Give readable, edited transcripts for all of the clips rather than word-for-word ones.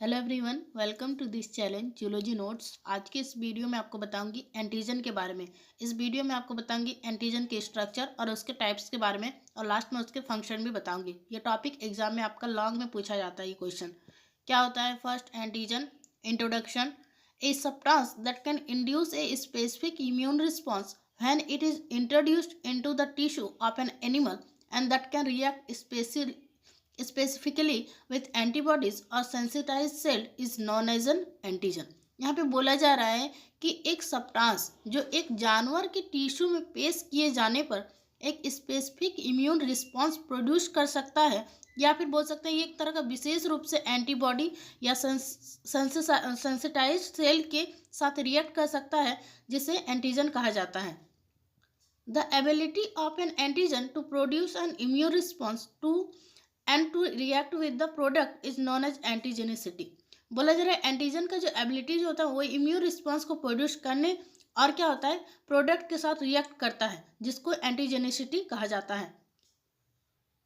Hello everyone, welcome to this challenge zoology notes. आज के इस वीडियो में आपको बताऊंगी एंटीजन के बारे में। इस वीडियो में आपको बताऊंगी एंटीजन के स्ट्रक्चर और उसके टाइप्स के बारे में, और लास्ट में उसके फंक्शन भी बताऊंगी। ये टॉपिक एग्जाम में आपका लॉन्ग में पूछा जाता है। ये क्वेश्चन क्या होता है? First, antigen introduction. A substance that can induce a specific immune response when it is introduced into the tissue of an animal and that can react specifically with antibodies or sensitized cell is known as an antigen। यहाँ पे बोला जा रहा है कि एक substance जो एक जानवर के टिश्यू में पेश किए जाने पर एक स्पेसिफिक इम्यून रिस्पॉन्स प्रोड्यूस कर सकता है, या फिर बोल सकते हैं ये एक तरह का विशेष रूप से एंटीबॉडी या सेंसिटाइज्ड सेल के साथ रिएक्ट कर सकता है, जिसे एंटीजन कहा जाता है। The ability of an antigen to produce an immune response to and to react with the product is known as antigenicity। बोला जा रहा है एंटीजन का जो एबिलिटी जो होता है वो इम्यून रिस्पॉन्स को प्रोड्यूस करने और क्या होता है, प्रोडक्ट के साथ रिएक्ट करता है, जिसको एंटीजेनिसिटी कहा जाता है।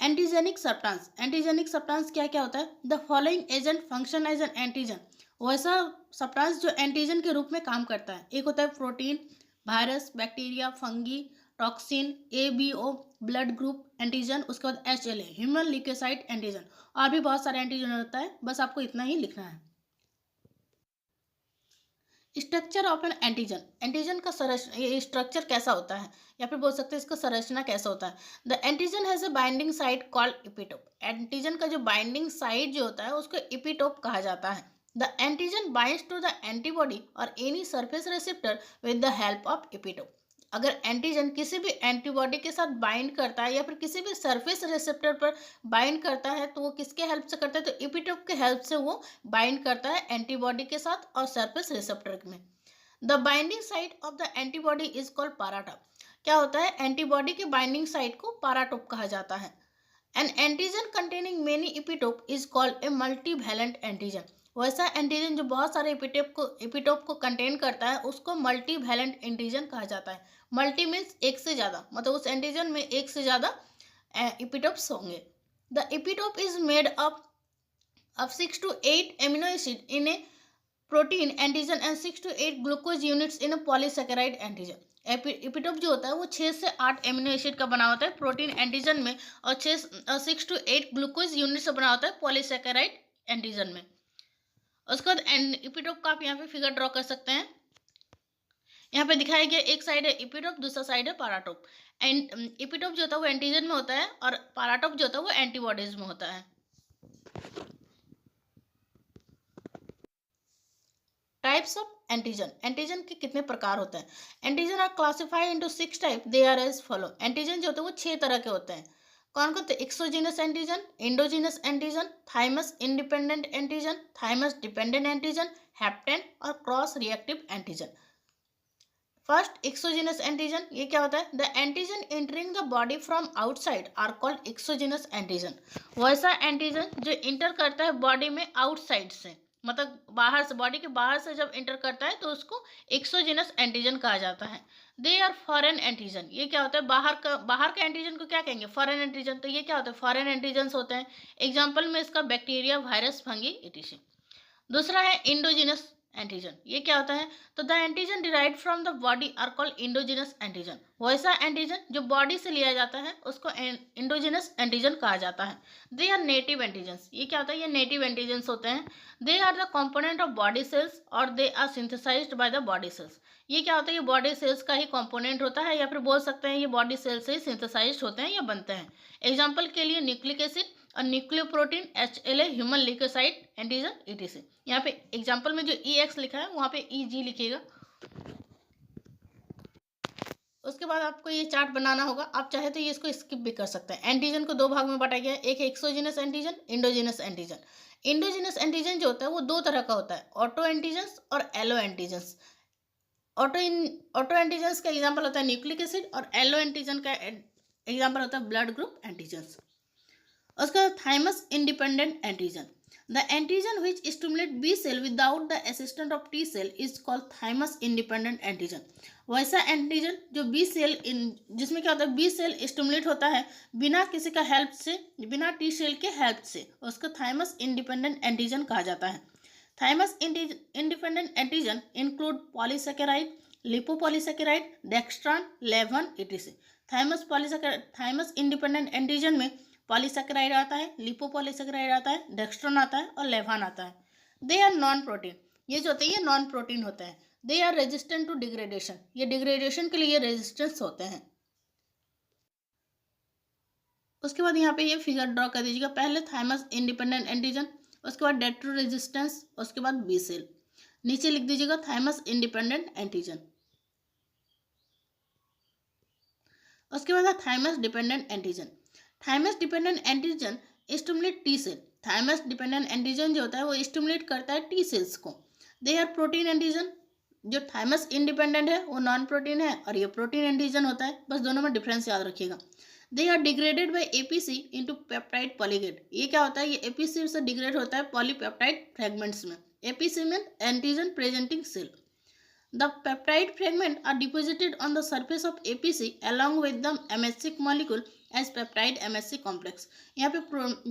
एंटीजेनिक सब्सटेंस, एंटीजेनिक सब्सटेंस क्या क्या होता है? The following agent function as an antigen. वैसा सब्सटेंस जो एंटीजन के रूप में काम करता है। एक होता है protein, virus, bacteria, fungi, toxin, ABO blood group antigen, उसके बाद HLA ह्यूमन ल्यूकोसाइट एंटीजन, और भी बहुत सारे एंटीजन होता है। बस आपको इतना ही लिखना है। Structure of N antigen, antigen का स्ट्रक्चर कैसा होता है, या फिर बोल सकते हैं इसका संरचना कैसा होता है। The antigen has a binding site called epitope. Antigen का जो बाइंडिंग साइट जो होता है उसको इपिटोप कहा जाता है। The antigen binds to the antibody और any surface receptor with the help of epitope. अगर एंटीजन किसी भी एंटीबॉडी के साथ बाइंड करता है या फिर किसी भी सरफेस रिसेप्टर पर बाइंड करता है, तो वो किसके हेल्प से करता है? तो इपिटोप के हेल्प से वो बाइंड करता है एंटीबॉडी के साथ और सरफेस रिसेप्टर में। The binding site of the antibody is called paratope. क्या होता है? एंटीबॉडी के बाइंडिंग साइट को पाराटोप कहा जाता है। An antigen containing many epitope is called a multivalent antigen. वैसा एंटीजन जो बहुत सारे इपिटोप को कंटेन करता है उसको मल्टीवैलेंट एंटीजन कहा जाता है। मल्टी मीन्स एक से ज़्यादा, मतलब उस एंटीजन में एक से ज़्यादा इपिटोप्स होंगे। The epitope is made up of 6 to 8 amino acid in a protein antigen and 6 to 8 glucose units in a polysaccharide antigen। Epitope जो होता है वो 6 से 8 एमिनो एसिड का बना होता है प्रोटीन एंटीजन में, और 6 to 8 ग्लूकोज यूनिट से बना होता है पॉलीसैकेराइड एंटीजन में। उसके बाद एपिटोप का आप यहाँ पे फिगर ड्रॉ कर सकते हैं। यहाँ पे दिखाया गया एक साइड है इपिटोप, दूसरा साइड है पाराटोप। एंड इपिटोप जो होता है वो एंटीजन में होता है और पाराटोप जो होता है वो एंटीबॉडीज में होता है। टाइप्स ऑफ एंटीजन, एंटीजन के कितने प्रकार होते हैं? Antigen are classified into 6 type. They are as follow. Antigen जो होते हैं वो 6 तरह के होते हैं। कौन कौन? तो exogenous antigen, endogenous antigen, thymus independent antigen, thymus dependent antigen, hapten और cross reactive antigen. First, exogenous antigen. ये क्या होता है? The antigen entering the body from outside are called exogenous antigen. वैसा एंटीजन जो इंटर करता है बॉडी में आउटसाइड से, मतलब बाहर से, बॉडी के बाहर से जब इंटर करता है तो उसको एक्सोजीनस एंटीजन कहा जाता है। They are foreign antigen. ये क्या होता है? बाहर का एंटीजन को क्या कहेंगे? Foreign antigen. तो ये क्या होता है? फॉरेन एंटीजन्स होते हैं। एग्जाम्पल में इसका बैक्टीरिया, वायरस, फंगी, etc। दूसरा है इंडोजिनस एंटीजन। ये क्या होता है? तो the antigen derived from the body are called endogenous antigen. वैसा एंटीजन जो बॉडी से लिया जाता है उसको इंडोजिनस एंटीजन कहा जाता है। They are native antigens. ये क्या होता है? ये नेटिव एंटीजन्स होते हैं। They are the component of body cells और they are synthesised by the body cells. ये क्या होता है? ये बॉडी सेल्स का ही कंपोनेंट होता है, या फिर बोल सकते हैं ये बॉडी सेल्स से ही सिंथेसाइज्ड होते हैं या बनते हैं। एग्जाम्पल के लिए न्यूक्लिक एसिड और nucleoprotein, HLA human leukocyte antigen, etc। यहाँ पे एग्जाम्पल में जो EX लिखा है वहाँ पे EG लिखिएगा। उसके बाद आपको ये चार्ट बनाना होगा। आप चाहे तो ये इसको स्किप भी कर सकते हैं। एंटीजन को 2 भाग में बांटा गया है, एक है exogenous antigen, endogenous antigen. Endogenous antigen जो होता है वो 2 तरह का होता है, ऑटो एंटीजन्स और एलो एंटीजन्स। ऑटो एंटीजन्स का एग्जाम्पल होता है न्यूक्लिक एसिड, और एलो एंटीजन का एग्जाम्पल होता है ब्लड ग्रुप एंटीजन्स। उसका thymus independent antigen. The antigen which stimulate B cell without the assistant of T cell is called thymus independent antigen. वैसा antigen जो बी सेल जिसमें क्या होता है? बी सेल स्टिमुलेट होता है बिना किसी का हेल्प से, बिना टी सेल के हेल्प से, उसको थाइमस इंडिपेंडेंट एंटीजन कहा जाता है। Thymus independent antigen include polysaccharide, lipopolysaccharide, dextran, levan etc. Thymus independent antigen में पॉलीसेकेराइड आता है, लिपोपॉलीसेकेराइड आता है, डेक्स्ट्रॉन आता है और लेवान आता है. They are non protein. ये जो होते हैं ये नॉन प्रोटीन होते हैं. They are resistant to degradation. ये डिग्रेडेशन के लिए रेजिस्टेंस होते हैं. उसके बाद यहाँ पे ये फिगर ड्रॉ कर दीजिएगा. पहले थाइमस इंडिपेंडेंट एंटीजन, उसके बाद डेट्रो रेजिस्टेंस, उसके बाद बी सेल. नीचे लिख दीजिएगा थाइमस इंडिपेंडेंट एंटीजन. उसके बाद है thymus dependent antigen. Thymus dependent antigen stimulate T cell. Thymus dependent antigen जो होता है वो स्टिमुलेट करता है टी सेल्स को. They are protein antigen. जो थाइमस इंडिपेंडेंट है वो नॉन प्रोटीन है और ये प्रोटीन एंटीजन होता है. बस दोनों में डिफरेंस याद रखिएगा. They are degraded by APC into peptide polygate. ये क्या होता है, ये एपीसी से डिग्रेड होता है पॉलीपेप्टाइड फ्रेगमेंट्स में. एपीसी में antigen presenting cell. The peptide fragment are deposited on the surface of APC along with the MHC molecule as peptide MHC complex. यहाँ पे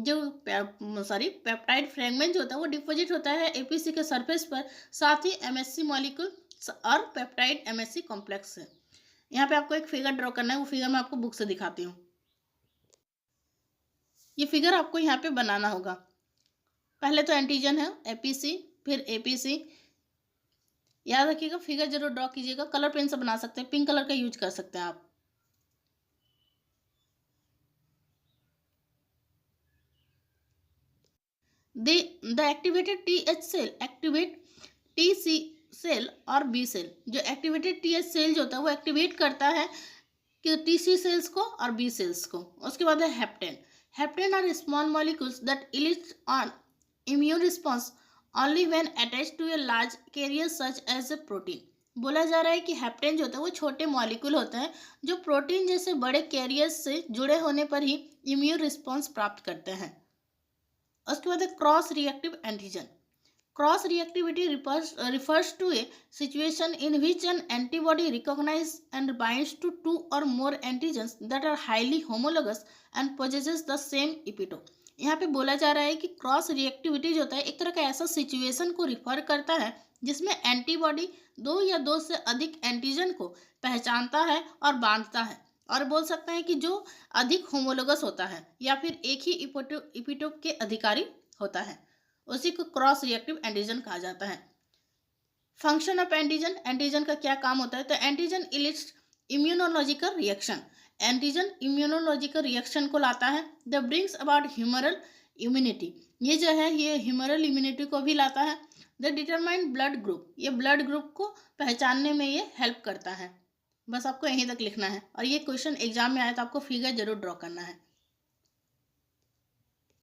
जो पेप्टाइड फ्रेगमेंट जो होता है वो डिपोजिट होता है APC के सरफेस पर, साथ ही MHC मॉलिक्यूल और पेप्टाइड MHC कॉम्प्लेक्स है. यहाँ पे आपको एक फिगर ड्रॉ करना है, वो फिगर मैं आपको बुक से दिखाती हूँ. ये फिगर आपको यहाँ पे बनाना होगा. पहले तो एंटीजन है APC, फिर APC. याद रखिएगा, फिगर जरूर ड्रॉ कीजिएगा. कलर पेन से बना सकते हैं, पिंक कलर का यूज कर सकते हैं आप. The activated TH cell activate TC cell और B सेल. जो एक्टिवेटेड TH सेल जो होता है वो एक्टिवेट करता है कि TC सेल्स को और B सेल्स को. उसके बाद है hapten. Hapten are small molecules that elicit on immune response only when attached to a large carrier such as a protein. बोला जा रहा है कि हेप्टेन जो होता है वो छोटे मॉलिक्यूल होते हैं जो प्रोटीन जैसे बड़े कैरियर्स से जुड़े होने पर ही इम्यून रिस्पॉन्स प्राप्त करते हैं. उसके बाद है cross reactive antigen. Cross reactivity refers to a situation in which an antibody recognizes and binds to two or more antigens that are highly homologous and possesses the same epitope. यहाँ पे बोला जा रहा है कि क्रॉस रिएक्टिविटी जो होता है एक तरह का ऐसा सिचुएशन को रिफर करता है जिसमें एंटीबॉडी दो या दो से अधिक एंटीजन को पहचानता है और बांधता है, और बोल सकते हैं कि जो अधिक होमोलोगस होता है या फिर एक ही इपिटोप के अधिकारी होता है, उसी को क्रॉस रिएक्टिव एंटीजन कहा जाता है. Function of antigen. एंटीजन का क्या काम होता है, तो antigen elicits immunological reaction. Antigen immunological reaction को लाता है. The brings about humoral immunity. ये जो है ये ह्यूमरल इम्यूनिटी को भी लाता है. The determine blood group. ये ब्लड ग्रुप को पहचानने में ये हेल्प करता है. बस आपको यहीं तक लिखना है, और ये क्वेश्चन एग्जाम में आया तो आपको फिगर जरूर ड्रॉ करना है.